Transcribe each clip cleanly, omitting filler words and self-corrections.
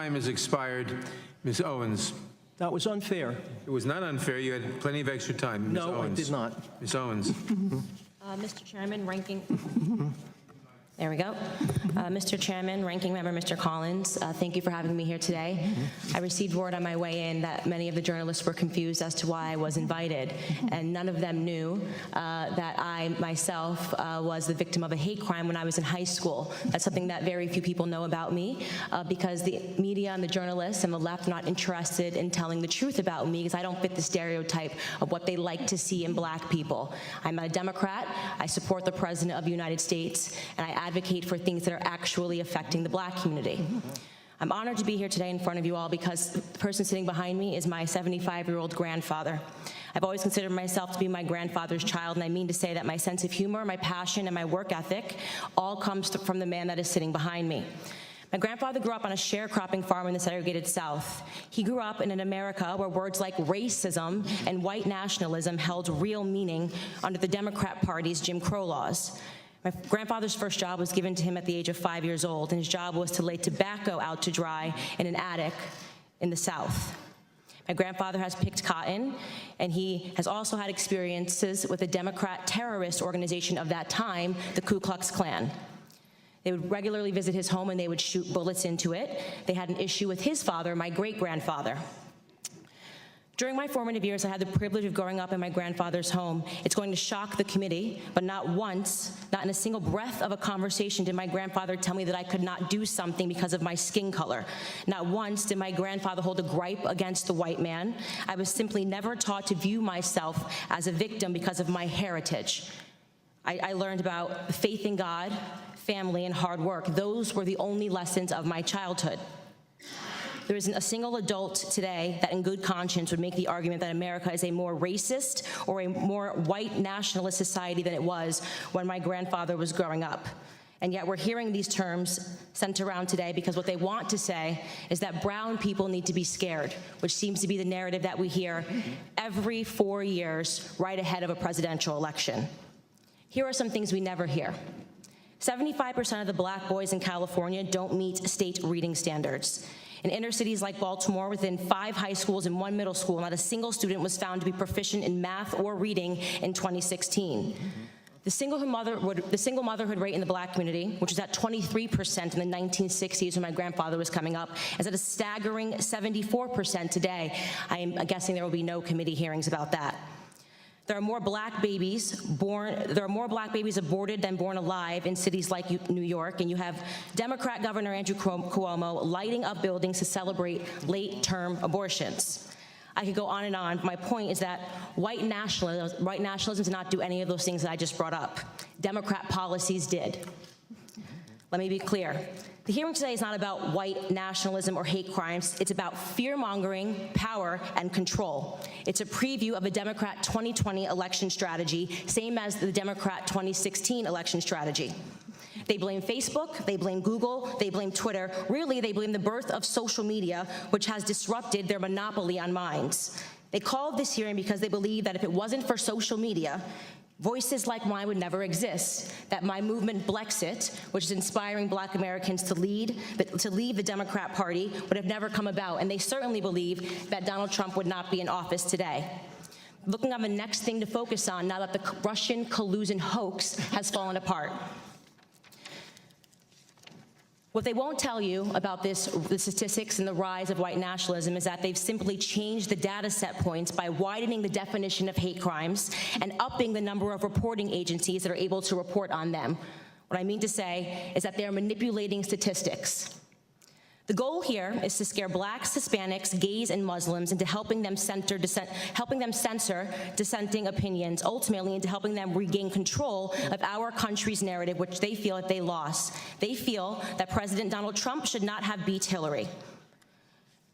Time has expired. Ms. Owens. That was unfair. It was not unfair. You had plenty of extra time. Ms. No, Owens. I did not. Ms. Owens. Mr. Chairman, there we go. Mr. Chairman, Ranking Member Mr. Collins, thank you for having me here today. I received word on my way in that many of the journalists were confused as to why I was invited, and none of them knew that I myself was the victim of a hate crime when I was in high school. That's something that very few people know about me because the media and the journalists and the left are not interested in telling the truth about me because I don't fit the stereotype of what they like to see in black people. I'm a Democrat. I support the President of the United States, and I advocate for things that are actually affecting the black community. I'm honored to be here today in front of you all because the person sitting behind me is my 75-year-old grandfather. I've always considered myself to be my grandfather's child, and I mean to say that my sense of humor, my passion, and my work ethic all comes from the man that is sitting behind me. My grandfather grew up on a sharecropping farm in the segregated South. He grew up in an America where words like racism and white nationalism held real meaning under the Democrat Party's Jim Crow laws. My grandfather's first job was given to him at the age of 5 years old, and his job was to lay tobacco out to dry in an attic in the South. My grandfather has picked cotton, and he has also had experiences with a Democrat terrorist organization of that time, the Ku Klux Klan. They would regularly visit his home, and they would shoot bullets into it. They had an issue with his father, my great-grandfather. During my formative years, I had the privilege of growing up in my grandfather's home. It's going to shock the committee, but not once, not in a single breath of a conversation did my grandfather tell me that I could not do something because of my skin color. Not once did my grandfather hold a gripe against the white man. I was simply never taught to view myself as a victim because of my heritage. I learned about faith in God, family, and hard work. Those were the only lessons of my childhood. There isn't a single adult today that in good conscience would make the argument that America is a more racist or a more white nationalist society than it was when my grandfather was growing up. And yet we're hearing these terms sent around today because what they want to say is that brown people need to be scared, which seems to be the narrative that we hear every 4 years right ahead of a presidential election. Here are some things we never hear. 75% of the black boys in California don't meet state reading standards. In inner cities like Baltimore, within 5 high schools and 1 middle school, not a single student was found to be proficient in math or reading in 2016. The single motherhood rate in the black community, which was at 23% in the 1960s when my grandfather was coming up, is at a staggering 74% today. I am guessing there will be no committee hearings about that. There are more black babies aborted than born alive in cities like New York, and you have Democrat Governor Andrew Cuomo lighting up buildings to celebrate late-term abortions. I could go on and on. My point is that white nationalism did not do any of those things that I just brought up. Democrat policies did. Let me be clear. The hearing today is not about white nationalism or hate crimes. It's about fear-mongering, power, and control. It's a preview of a Democrat 2020 election strategy, same as the Democrat 2016 election strategy. They blame Facebook, they blame Google, they blame Twitter. Really, they blame the birth of social media, which has disrupted their monopoly on minds. They called this hearing because they believe that if it wasn't for social media, voices like mine would never exist, that my movement Blexit, which is inspiring black Americans to leave the Democrat Party, would have never come about, and they certainly believe that Donald Trump would not be in office today. Looking on the next thing to focus on now that the Russian collusion hoax has fallen apart. What they won't tell you about the statistics and the rise of white nationalism is that they've simply changed the data set points by widening the definition of hate crimes and upping the number of reporting agencies that are able to report on them. What I mean to say is that they're manipulating statistics. The goal here is to scare blacks, Hispanics, gays, and Muslims into helping them censor dissenting opinions, ultimately into helping them regain control of our country's narrative, which they feel that they lost. They feel that President Donald Trump should not have beat Hillary.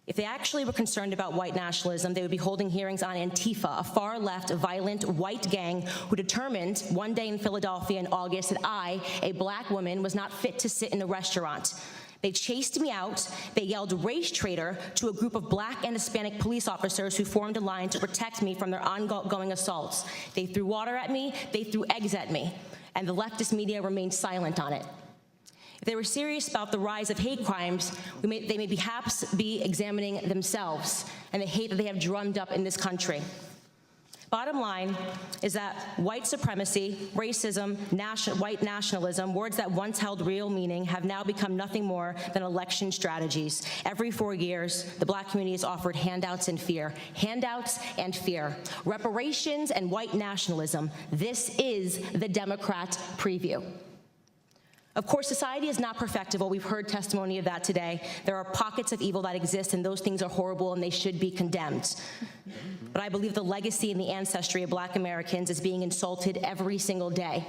If they actually were concerned about white nationalism, they would be holding hearings on Antifa, a far-left, violent, white gang who determined one day in Philadelphia in August that I, a black woman, was not fit to sit in a restaurant. They chased me out. They yelled race traitor to a group of black and Hispanic police officers who formed a line to protect me from their ongoing assaults. They threw water at me. They threw eggs at me. And the leftist media remained silent on it. If they were serious about the rise of hate crimes, they may perhaps be examining themselves and the hate that they have drummed up in this country. Bottom line is that white supremacy, racism, white nationalism, words that once held real meaning, have now become nothing more than election strategies. Every 4 years, the Black community is offered handouts and fear. Handouts and fear. Reparations and white nationalism. This is the Democrat preview. Of course, society is not perfectible. We've heard testimony of that today. There are pockets of evil that exist, and those things are horrible, and they should be condemned. But I believe the legacy and the ancestry of Black Americans is being insulted every single day.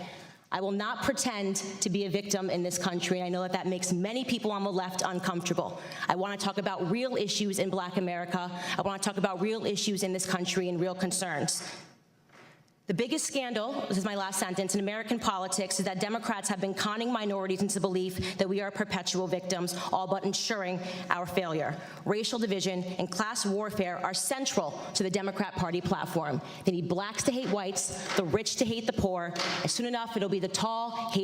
I will not pretend to be a victim in this country, and I know that that makes many people on the left uncomfortable. I want to talk about real issues in Black America. I want to talk about real issues in this country and real concerns. The biggest scandal, this is my last sentence, in American politics is that Democrats have been conning minorities into the belief that we are perpetual victims, all but ensuring our failure. Racial division and class warfare are central to the Democrat Party platform. They need blacks to hate whites, the rich to hate the poor, and soon enough it'll be the tall,